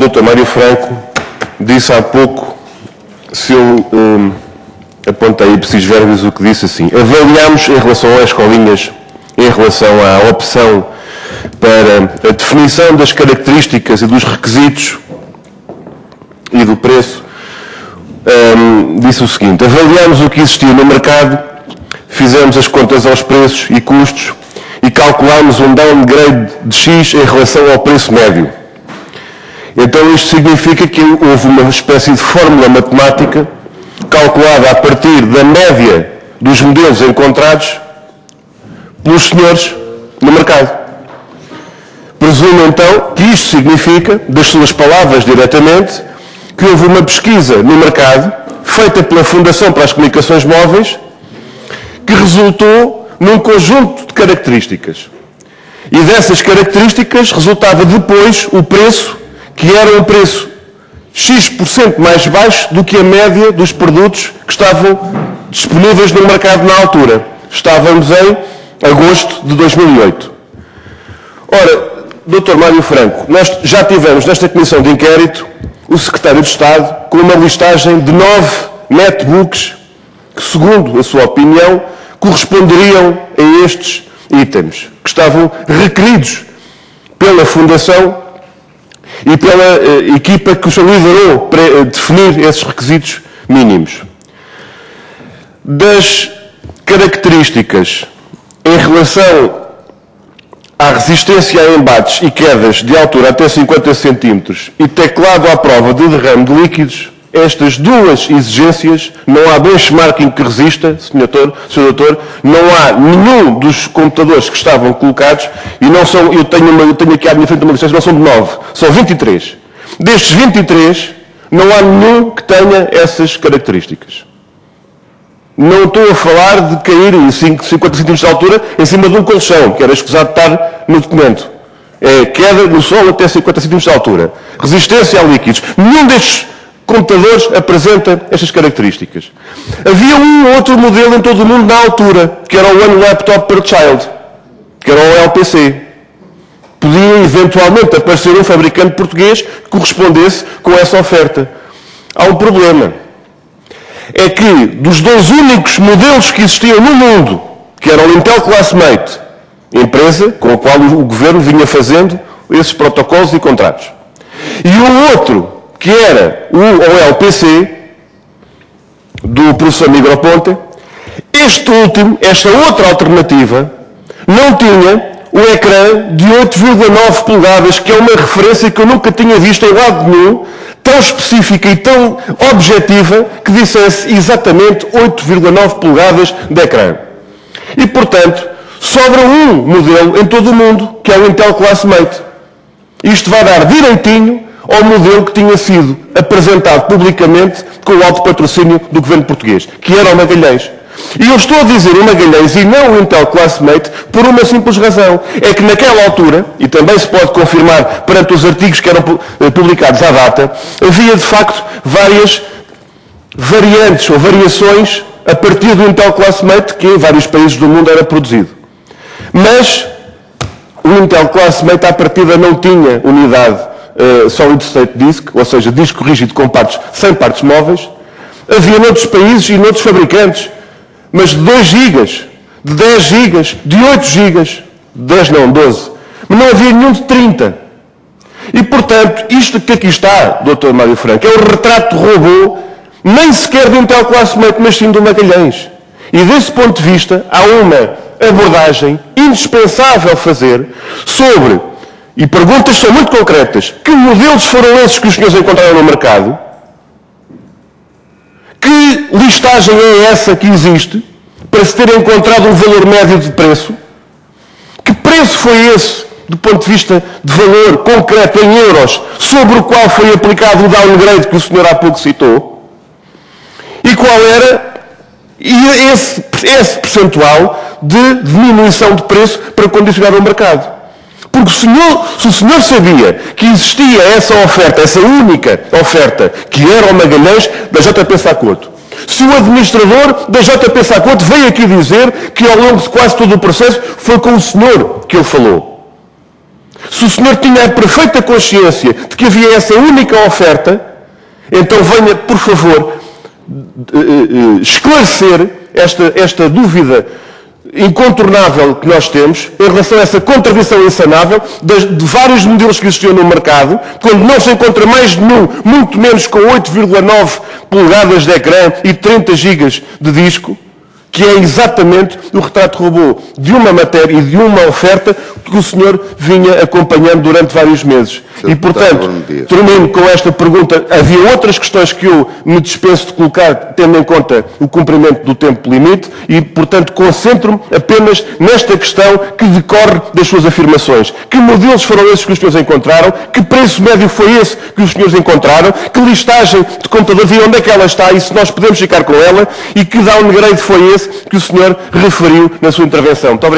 Dr. Mário Franco disse há pouco, se eu apontei ipsis verbis o que disse assim: avaliámos em relação às escolinhas, em relação à opção para a definição das características e dos requisitos e do preço, disse o seguinte: avaliámos o que existia no mercado, fizemos as contas aos preços e custos e calculámos um downgrade de X em relação ao preço médio. Então isto significa que houve uma espécie de fórmula matemática calculada a partir da média dos modelos encontrados pelos senhores no mercado. Presumo então que isto significa, das suas palavras diretamente, que houve uma pesquisa no mercado feita pela Fundação para as Comunicações Móveis que resultou num conjunto de características. E dessas características resultava depois o preço, que era um preço X% mais baixo do que a média dos produtos que estavam disponíveis no mercado na altura. Estávamos em agosto de 2008. Ora, Dr. Mário Franco, nós já tivemos nesta comissão de inquérito o Secretário de Estado com uma listagem de 9 netbooks que, segundo a sua opinião, corresponderiam a estes itens, que estavam requeridos pela Fundação e pela equipa que os liderou para definir esses requisitos mínimos. Das características em relação à resistência a embates e quedas de altura até 50 cm e teclado à prova de derrame de líquidos, estas duas exigências, não há benchmarking que resista, Sr. Doutor, não há nenhum dos computadores que estavam colocados, e não são, eu tenho aqui à minha frente uma lista, não são de 9, são 23. Destes 23, não há nenhum que tenha essas características. Não estou a falar de cair em 50 cm de altura em cima de um colchão, que era escusado de estar no documento. É queda no solo até 50 cm de altura. Resistência a líquidos. Nenhum destes computadores apresenta estas características. Havia um outro modelo em todo o mundo na altura, que era o One Laptop per Child, que era o LPC. Podia eventualmente aparecer um fabricante português que correspondesse com essa oferta. Há um problema. É que dos 2 únicos modelos que existiam no mundo, que era o Intel Classmate, empresa com a qual o governo vinha fazendo esses protocolos e contratos, e o outro, que era o OLPC, do professor Negroponte, este último, esta outra alternativa, não tinha o ecrã de 8,9 polegadas, que é uma referência que eu nunca tinha visto em lado nenhum, tão específica e tão objetiva, que dissesse exatamente 8,9 polegadas de ecrã. E, portanto, sobra um modelo em todo o mundo, que é o Intel Classmate. Isto vai dar direitinho ao modelo que tinha sido apresentado publicamente com o alto patrocínio do governo português, que era o Magalhães. E eu estou a dizer o Magalhães e não o Intel Classmate por uma simples razão. É que naquela altura, e também se pode confirmar perante os artigos que eram publicados à data, havia de facto várias variantes ou variações a partir do Intel Classmate que em vários países do mundo era produzido. Mas o Intel Classmate à partida não tinha unidade Solid State Disk, ou seja, disco rígido com partes, sem partes móveis. Havia noutros países e noutros fabricantes, mas de 2 gigas, de 10 gigas, de 8 gigas, 10 não, 12. Mas não havia nenhum de 30. E, portanto, isto que aqui está, Dr. Mário Franco, é o retrato robô, nem sequer do Intel Classmate, mas sim do Magalhães. E, desse ponto de vista, há uma abordagem indispensável fazer sobre, e perguntas são muito concretas, que modelos foram esses que os senhores encontraram no mercado? Que listagem é essa que existe para se ter encontrado um valor médio de preço? Que preço foi esse, do ponto de vista de valor concreto em euros, sobre o qual foi aplicado o downgrade que o senhor há pouco citou? E qual era esse percentual de diminuição de preço para condicionar o mercado? Porque se o senhor sabia que existia essa oferta, essa única oferta, que era o Magalhães da JP Sacoto, se o administrador da JP Sacoto veio aqui dizer que ao longo de quase todo o processo foi com o senhor que ele falou, Se o senhor tinha a perfeita consciência de que havia essa única oferta, então venha, por favor, esclarecer esta dúvida incontornável que nós temos em relação a essa contradição insanável de vários modelos que existiam no mercado, quando não se encontra mais nenhum, muito menos com 8,9 polegadas de ecrã e 30 gigas de disco, que é exatamente o retrato robô de uma matéria e de uma oferta que o senhor vinha acompanhando durante vários meses. E, portanto, termino com esta pergunta. Havia outras questões que eu me dispenso de colocar, tendo em conta o cumprimento do tempo limite, e, portanto, concentro-me apenas nesta questão que decorre das suas afirmações. Que modelos foram esses que os senhores encontraram? Que preço médio foi esse que os senhores encontraram? Que listagem de computadores e onde é que ela está? E se nós podemos ficar com ela? E que downgrade foi esse que o senhor referiu na sua intervenção? Muito obrigado.